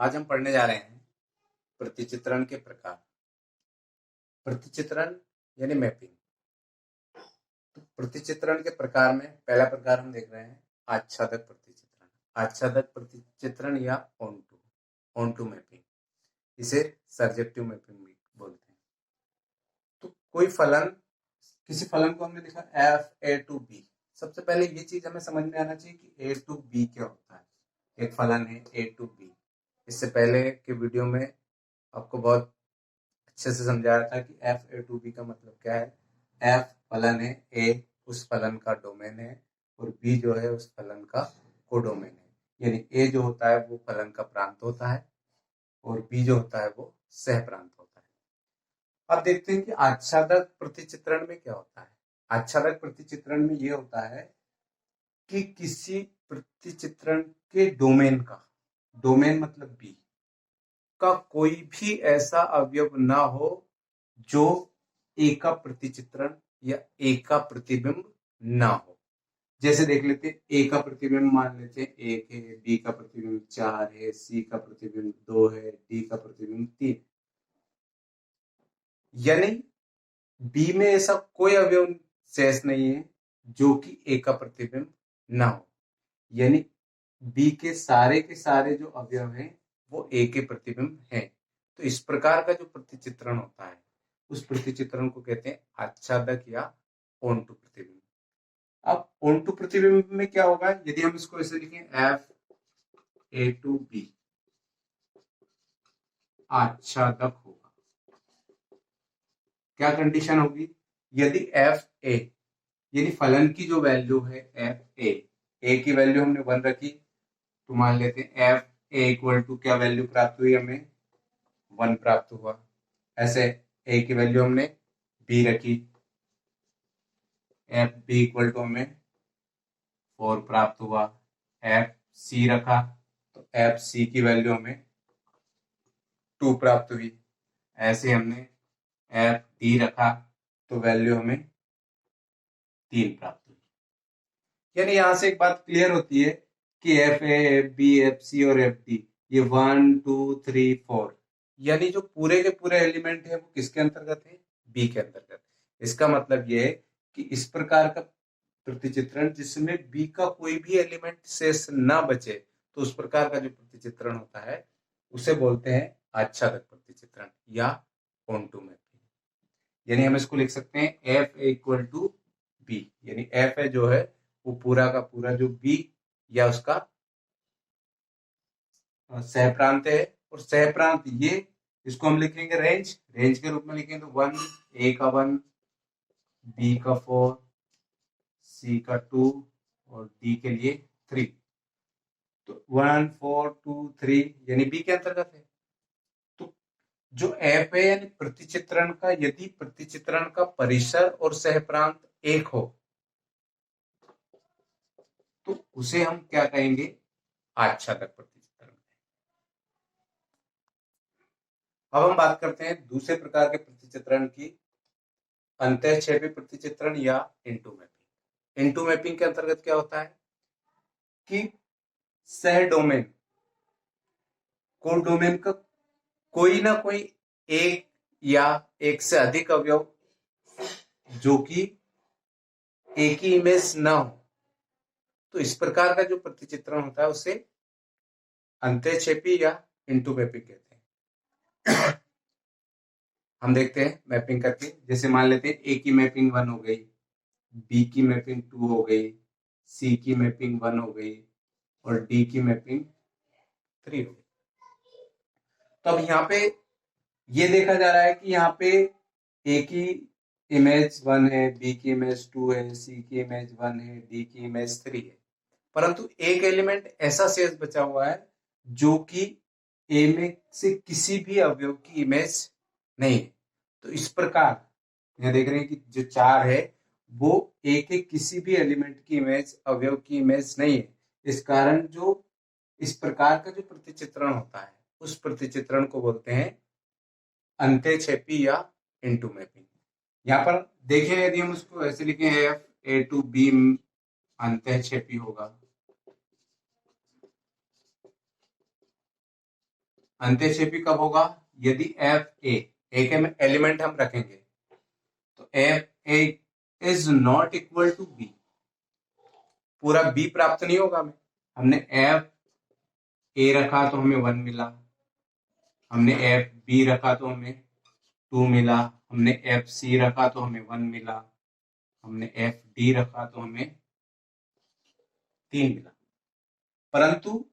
आज हम पढ़ने जा रहे हैं प्रतिचित्रण के प्रकार। प्रतिचित्रण यानी मैपिंग। तो प्रतिचित्रण के प्रकार में पहला प्रकार हम देख रहे हैं आच्छादक प्रतिचित्रण। आच्छादक प्रतिचित्रण या ऑन टू मैपिंग, इसे सर्जेक्टिव मैपिंग भी बोलते हैं। तो कोई फलन, किसी फलन को हमने लिखा f(a) सबसे पहले ये चीज हमें समझ में आना चाहिए कि a क्या होता है। एक फलन है a. इससे पहले के वीडियो में आपको बहुत अच्छे से समझाया था कि f(a) का मतलब क्या है। f फलन है, a उस फलन का डोमेन है और b जो है उस फलन का कोडोमेन है। यानी a जो होता है वो फलन का प्रांत होता है और b जो होता है वो सह प्रांत होता है। अब देखते हैं कि आच्छादक प्रतिचित्रण में क्या होता है। आच्छादक प्रतिचित्रण में ये होता है कि किसी प्रतिचित्रण के डोमेन का, डोमेन मतलब b का कोई भी ऐसा अवयव ना हो जो ए का प्रतिचित्रण या ए का प्रतिबिंब ना हो। जैसे देख लेते हैं, ए का प्रतिबिंब मान लेते हैं 1 है, बी का प्रतिबिंब 4 है, सी का प्रतिबिंब 2 है, डी का प्रतिबिंब 3। यानी बी में ऐसा कोई अवयव शेष नहीं है जो कि ए का प्रतिबिंब ना हो। यानी बी के सारे जो अवयव हैं वो ए के प्रतिबिंब हैं। तो इस प्रकार का जो प्रतिचित्रण होता है उस प्रतिचित्रण को कहते हैं आच्छादक या ऑन टू प्रतिबिंब। अब ऑन टू प्रतिबिंब में क्या होगा, यदि हम इसको ऐसे लिखें f(a) आच्छादक होगा। क्या कंडीशन होगी, यदि f(a) यानी फलन की जो वैल्यू है f(a) की वैल्यू हमने 1 रखी, तो मान लेते हैं f(a) इक्वल टू क्या वैल्यू प्राप्त हुई, हमें 1 प्राप्त हुआ। ऐसे a की वैल्यू हमने b रखी, f(b) इक्वल टू हमें 4 प्राप्त हुआ। f(c) रखा तो f(c) की वैल्यू हमें 2 प्राप्त हुई। ऐसे हमने f(d) रखा तो वैल्यू हमें 3 प्राप्त हुई। यानी यहां से एक बात क्लियर होती है कि fa, fb, fc और fd ये 1 2 3 4 यानी जो पूरे के पूरे एलिमेंट है वो किसके अंतर्गत है, बी के अंतर्गत। इसका मतलब ये है कि इस प्रकार का प्रतिचित्रण जिसमें बी का कोई भी एलिमेंट शेष ना बचे, तो उस प्रकार का जो प्रतिचित्रण होता है उसे बोलते हैं आच्छादक प्रतिचित्रण या ऑन टू मैपिंग। यानी हम इसको लिख सकते हैं f इक्वल टू बी, यानी f है जो है वो पूरा का पूरा जो b या उसका सहप्रांत है। और सहप्रांत ये, इसको हम लिखेंगे रेंज के रूप में लिखेंगे तो 1, a का 1, b का 4, c का 2 और d के लिए 3। तो 1 4 2 3 यानी बी के अंतर्गत है। तो जो f है यानी प्रतिचित्रण का, यदि प्रतिचित्रण का परिसर और सहप्रांत एक हो तो उसे हम क्या कहेंगे, आच्छादक प्रतिचित्रण। अब हम बात करते हैं दूसरे प्रकार के प्रतिचित्रण की, अंतःक्षेपी प्रतिचित्रण या इनटू मैपिंग। इनटू मैपिंग के अंतर्गत क्या होता है कि सह डोमेन को डोमेन का कोई ना कोई एक या एक से अधिक अवयव जो कि एक ही इमेज ना हो, तो इस प्रकार का जो प्रतिचित्रण होता है उसे अंतःक्षेपी या इनटू मैपिंग कहते हैं। हम देखते हैं मैपिंग करके, जैसे मान लेते हैं ए की मैपिंग 1 हो गई, बी की मैपिंग 2 हो गई, सी की मैपिंग 1 हो गई और डी की मैपिंग 3 हो गई। तो अब यहाँ पे ये देखा जा रहा है कि यहाँ पे ए की इमेज 1 है, बी की इमेज 2 है, सी की इमेज 1 है, डी की इमेज 3 है, परंतु एक एलिमेंट ऐसा शेष बचा हुआ है जो कि ए में से किसी भी अवयव की इमेज नहीं है। तो इस प्रकार यहाँ देख रहे हैं कि जो 4 है वो ए के किसी भी एलिमेंट की इमेज, अवयव की इमेज नहीं है। इस कारण जो इस प्रकार का जो प्रतिचित्रण होता है उस प्रतिचित्रण को बोलते हैं अंतःक्षेपी या इनटू मैपिंग। यहाँ पर देखें, यदि हम उसको ऐसे लिखें f(a) अंतःक्षेपी होगा, अंत्यक्षेपी कब होगा? यदि एफ ए के एलिमेंट हम रखेंगे तो F A is not equal to B, पूरा बी प्राप्त नहीं होगा हमें। हमने एफ ए रखा तो हमें 1 मिला, हमने एफ बी रखा तो हमें 2 मिला, हमने एफ सी रखा तो हमें 1 मिला, हमने एफ डी रखा तो हमें 3 मिला। परंतु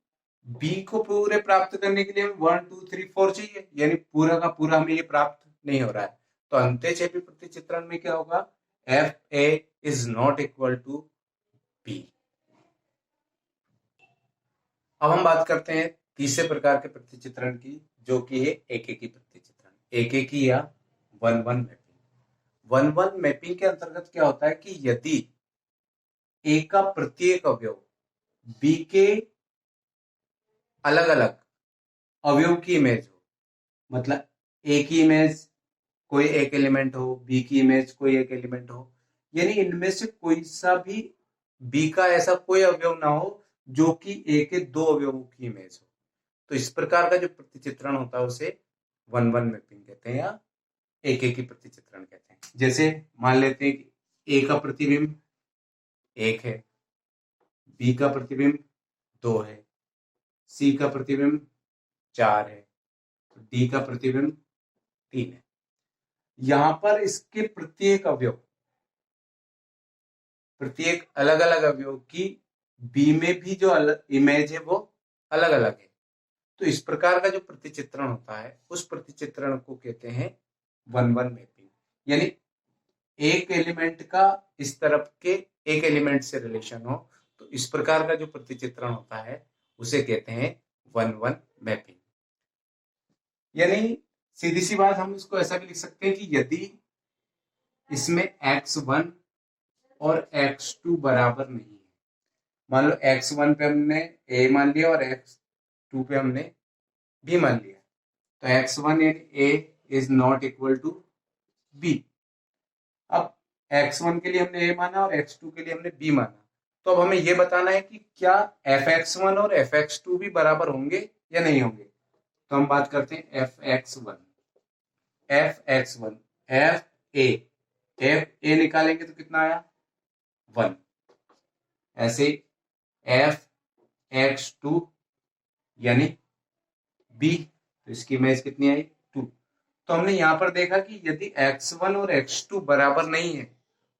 बी को पूरे प्राप्त करने के लिए हमें 1 2 3 4 चाहिए, यानी पूरा का पूरा हमें ये प्राप्त नहीं हो रहा है। तो अंत्यक्षेपी प्रतिचित्रण में क्या होगा? F A is not equal to B. अब हम बात करते हैं तीसरे प्रकार के प्रतिचित्रण की, जो कि है एकेकी प्रतिचित्रण, एकेकी या 1-1 मैपिंग। 1-1 मैपिंग के अंतर्गत क्या होता है कि यदि ए का प्रत्येक अवयव बी के अलग अलग अवयव की इमेज हो, मतलब ए की इमेज कोई एक एलिमेंट हो, बी की इमेज कोई एक एलिमेंट हो, यानी इनमें से कोई सा भी बी का ऐसा कोई अवयव ना हो जो कि ए के 2 अवयवों की इमेज हो, तो इस प्रकार का जो प्रतिचित्रण होता है उसे 1-1 मैपिंग कहते हैं या एकेकी प्रतिचित्रण कहते हैं। जैसे मान लेते हैं कि ए का प्रतिबिंब 1 है, बी का प्रतिबिंब 2 है, सी का प्रतिबिंब 4 है, डी का प्रतिबिंब 3 है। यहां पर इसके प्रत्येक अवयव, प्रत्येक अलग अलग अवयव की बी में भी जो इमेज है वो अलग अलग है। तो इस प्रकार का जो प्रतिचित्रण होता है उस प्रतिचित्रण को कहते हैं 1-1 मैपिंग, यानी एक एलिमेंट का इस तरफ के एक एलिमेंट से रिलेशन हो, तो इस प्रकार का जो प्रतिचित्रण होता है उसे कहते हैं 1-1 मैपिंग। यानी सीधी सी बात हम इसको ऐसा भी लिख सकते हैं कि यदि इसमें x1 और x2 बराबर नहीं है, मान लो x1 पे हमने a मान लिया और x2 पे हमने b मान लिया, तो x1 यानी a is not equal to b। अब x1 के लिए हमने a माना और x2 के लिए हमने b माना, तो अब हमें यह बताना है कि क्या fx1 और fx2 भी बराबर होंगे या नहीं होंगे। तो हम बात करते हैं fx1 f a निकालेंगे तो कितना आया 1, ऐसे fx2 यानी b, तो इसकी इमेज कितनी आई 2। तो हमने यहां पर देखा कि यदि x1 और x2 बराबर नहीं है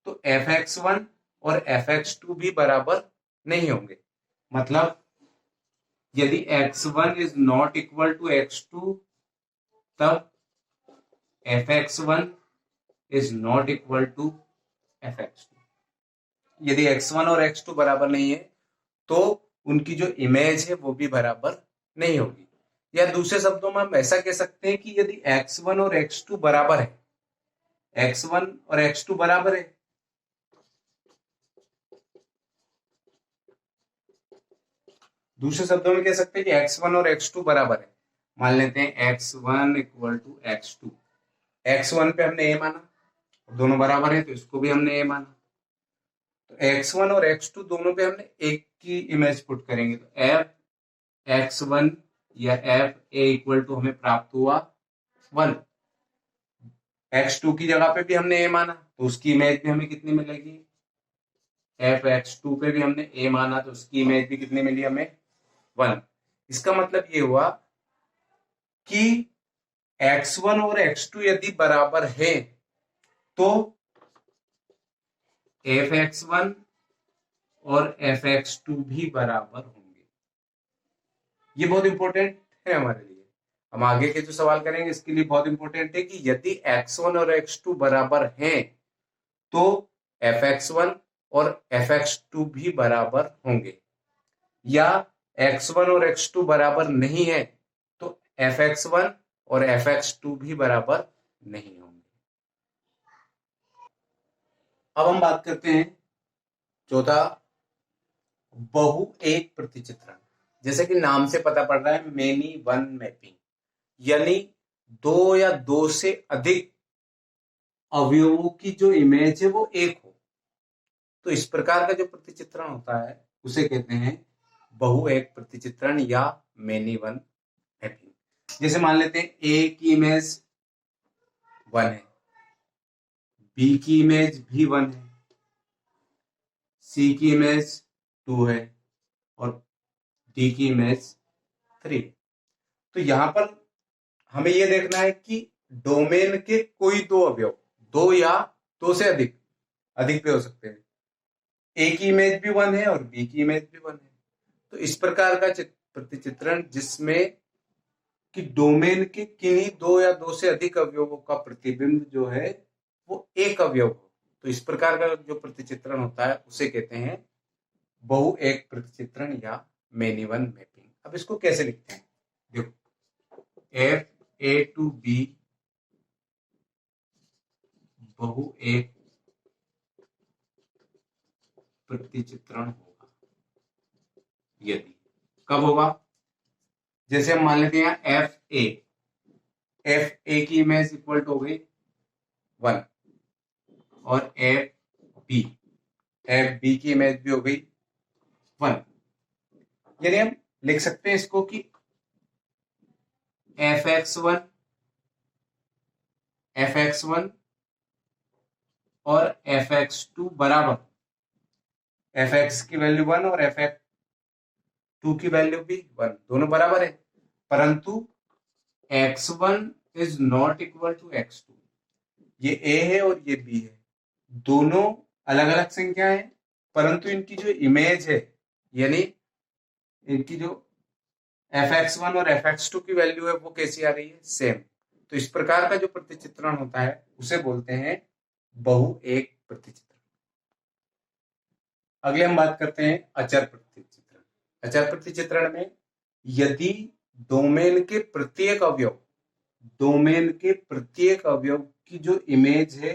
तो fx1 और fx2 भी बराबर नहीं होंगे। मतलब यदि x1 is not equal to x2 तब fx1 is not equal to fx2। यदि x1 और x2 बराबर नहीं है तो उनकी जो इमेज है वो भी बराबर नहीं होगी। या दूसरे शब्दों में हम ऐसा कह सकते हैं कि यदि x1 और x2 बराबर है, x1 और x2 बराबर है, दूसरे शब्दों में कह सकते हैं कि x1 और x2 बराबर है। मान लेते हैं x1 equal to x2, x1 पे हमने a माना, दोनों बराबर है तो इसको भी हमने a माना, तो x1 और x2 दोनों पे हमने एक की इमेज पुट करेंगे, तो f(x1) या f(a) इक्वल टू हमें प्राप्त हुआ 1। x2 की जगह पे भी हमने a माना तो उसकी इमेज भी हमें कितनी मिलेगी, f(x2) पे भी हमने a माना तो उसकी इमेज भी कितनी मिली हमें 1। इसका मतलब ये हुआ कि x1 और x2 यदि बराबर है तो f(x1) और f(x2) भी बराबर होंगे। ये बहुत इंपॉर्टेंट है हमारे लिए, हम आगे के जो सवाल करेंगे इसके लिए बहुत इंपॉर्टेंट है कि यदि x1 और x2 बराबर हैं तो fx1 और fx2 भी बराबर होंगे, या x1 और x2 बराबर नहीं है तो fx1 और fx2 भी बराबर नहीं होंगे। अब हम बात करते हैं चौथा, बहु एक प्रतिचित्रण। जैसे कि नाम से पता पड़ रहा है मेनी वन मैपिंग, यानी दो या दो से अधिक अवयवों की जो इमेज है वो एक हो, तो इस प्रकार का जो प्रतिचित्रण होता है उसे कहते हैं बहु एक प्रतिचित्रण या मेनी वन मैपिंग। जैसे मान लेते हैं ए की इमेज 1 है, बी की इमेज भी 1 है, सी की इमेज 2 है और डी की इमेज 3। तो यहां पर हमें यह देखना है कि डोमेन के कोई दो अवयव, दो या दो से अधिक भी हो सकते हैं, ए की इमेज भी 1 है और बी की इमेज भी 1 है। तो इस प्रकार का प्रतिचित्रण जिसमें कि डोमेन के किन्हीं दो या दो से अधिक अवयवों का प्रतिबिंब जो है वो एक अवयव हो, तो इस प्रकार का जो प्रतिचित्रण होता है उसे कहते हैं बहु एक प्रतिचित्रण या मेनी वन मैपिंग। अब इसको कैसे लिखते हैं, देखो एफ ए टू बी बहु एक प्रतिचित्रण होगा यदि, कब होगा, जैसे हम मान लेते हैं एफ ए की इमेज इक्वल टू हो गई 1 और एफ बी की इमेज भी हो गई 1, यानी हम लिख सकते हैं इसको कि fx1 और fx2 बराबर, fx की वैल्यू 1 और fx2 की वैल्यू भी 1, दोनों बराबर है, परंतु x1 is not equal to x2। ये a है और ये b है, दोनों अलग अलग संख्या है, परंतु इनकी जो इमेज है यानी इनकी जो fx1 और fx2 की वैल्यू है वो कैसी आ रही है, सेम। तो इस प्रकार का जो प्रतिचित्रण होता है उसे बोलते हैं बहु एक प्रतिचित्रण। अगले हम बात करते हैं अचर प्रतिचित्रण। अचर प्रतिचित्रण में यदि डोमेन के प्रत्येक अवयव की जो इमेज है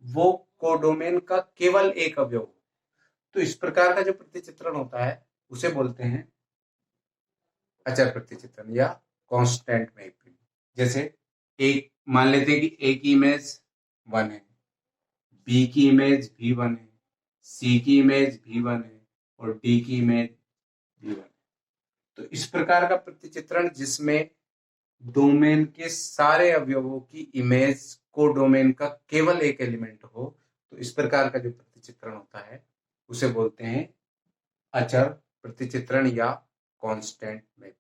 वो कोडोमेन का केवल एक अवयव हो, तो इस प्रकार का जो प्रतिचित्रण होता है उसे बोलते हैं अचर प्रतिचित्रण या कांस्टेंट मैपिंग। जैसे एक मान लेते हैं कि ए की इमेज 1 है, बी की इमेज भी 1 है, सी की इमेज भी 1 है और डी की इमेज भी 1 है। तो इस प्रकार का प्रतिचित्रण जिसमें डोमेन के सारे अवयवों की इमेज को डोमेन का केवल एक एलिमेंट हो, तो इस प्रकार का जो प्रतिचित्रण होता है उसे बोलते हैं अचर प्रतिचित्रण या कांस्टेंट मैपिंग।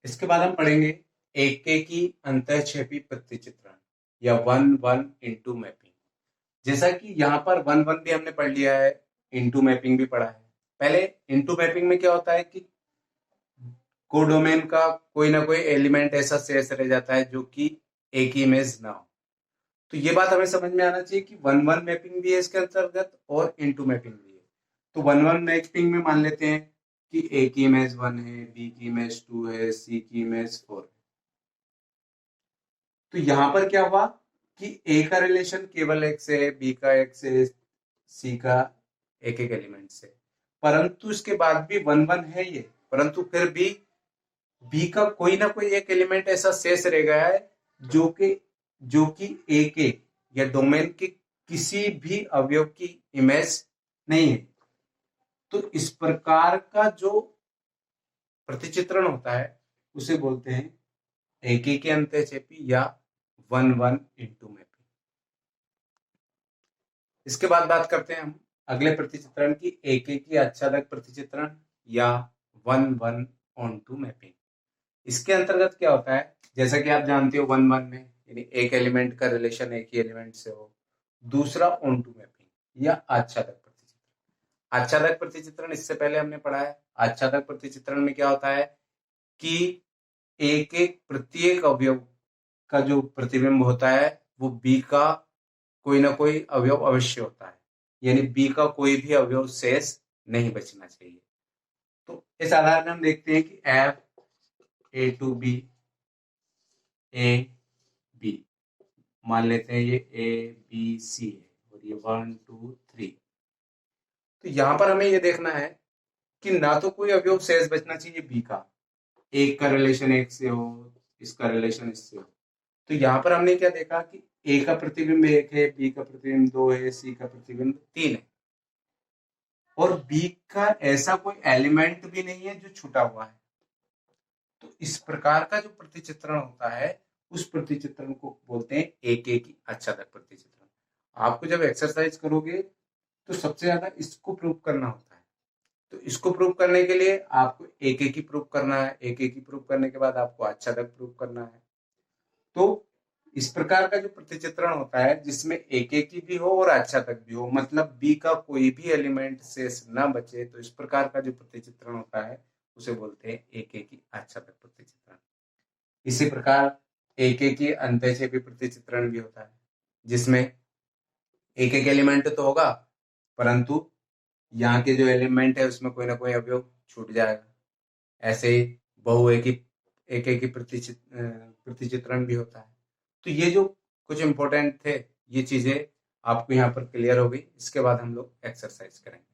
इसके बाद हम पढ़ेंगे एके की अंतःक्षेपी प्रतिचित्रण या 1-1 इनटू मैपिंग। जैसा कि यहाँ पर 1-1 भी हमने पढ़ लिया है, इनटू मैपिंग भी पढ़ा है। पहले इनटू मैपिंग में क्या होता है कि कोडोमेन का कोई ना कोई एलिमेंट ऐसा शेष रह जाता है जो कि एक ही इमेज ना हो। तो ये बात हमें समझ में आना चाहिए कि 1-1 मैपिंग भी है इसके अंतर्गत और इनटू मैपिंग भी है। तो 1-1 मैपिंग में मान लेते हैं कि ए की इमेज 1 है, बी की इमेज 2 है, सी की इमेज 4 है। तो यहां पर क्या हुआ कि ए का रिलेशन केवल एक से है, बी का एक से, सी का एक एक एलिमेंट से, परंतु इसके बाद भी 1-1 है ये, परंतु फिर भी बी का कोई ना कोई एक एलिमेंट ऐसा शेष रह गया है जो कि ए के या डोमेन के किसी भी अवयव की इमेज नहीं है। तो इस प्रकार का जो प्रतिचित्रण होता है उसे बोलते हैं एके के अंतःक्षेपी या 1-1 इनटू मैपिंग। इसके बाद बात करते हैं हम अगले प्रतिचित्रण की, एके की आच्छादक प्रतिचित्रण या 1-1 ऑनटू मैपिंग। इसके अंतर्गत क्या होता है, जैसा कि आप जानते हो 1-1 में यानी एक एलिमेंट का रिलेशन एक ही एलिमेंट से हो। दूसरा ऑनटू मैपिंग या आच्छादक प्रतिचित्रण। आच्छादक प्रतिचित्रण इससे पहले हमने पढ़ा है। आच्छादक प्रतिचित्रण में क्या होता है कि एक एक प्रत्येक अवयव का जो प्रतिबिंब होता है वो बी का कोई ना कोई अवयव अवश्य होता है, यानी बी का कोई भी अवयव शेष नहीं बचना चाहिए। तो इस आधार में हम देखते हैं कि F A to B A B मान लेते हैं ये ए बी सी है और ये 1 2 3। तो यहां पर हमें ये देखना है कि ना तो कोई अवयव शेष बचना चाहिए बी का, एक का रिलेशन एक से हो, इसका रिलेशन इससे हो। तो यहां पर हमने क्या देखा कि ए का प्रतिबिंब 1 है, बी का प्रतिबिंब 2 है, सी का प्रतिबिंब 3 है और बी का ऐसा कोई एलिमेंट भी नहीं है जो छूटा हुआ है। तो इस प्रकार का जो प्रतिचित्रण होता है उस प्रतिचित्रण को बोलते हैं एक एक आच्छादक प्रतिचित्रण। आपको जब एक्सरसाइज करोगे तो सबसे ज्यादा इसको प्रूव करना होता है। तो इसको प्रूव करने के लिए आपको एक एक ही प्रूव करना है, एक एक ही प्रूव करने के बाद आपको आच्छादक प्रूव करना है। तो इस प्रकार का जो प्रतिचित्रण होता है जिसमें एक एक ही भी हो और आच्छादक भी हो, मतलब बी का कोई भी एलिमेंट शेष ना बचे, तो इस प्रकार का जो प्रतिचित्रण होता है उसे बोलते हैं एक एक ही आच्छादक प्रतिचित्रण। इसी प्रकार एक एक ही अंतःक्षेपी प्रतिचित्रण भी होता है जिसमें एक एक एलिमेंट तो होगा परंतु यहाँ के जो एलिमेंट है उसमें कोई ना कोई अवयव छूट जाएगा। ऐसे ही बहु एक ही प्रतिचित्रण भी होता है। तो ये जो कुछ इंपॉर्टेंट थे, ये चीजें आपको यहाँ पर क्लियर हो गई। इसके बाद हम लोग एक्सरसाइज करेंगे।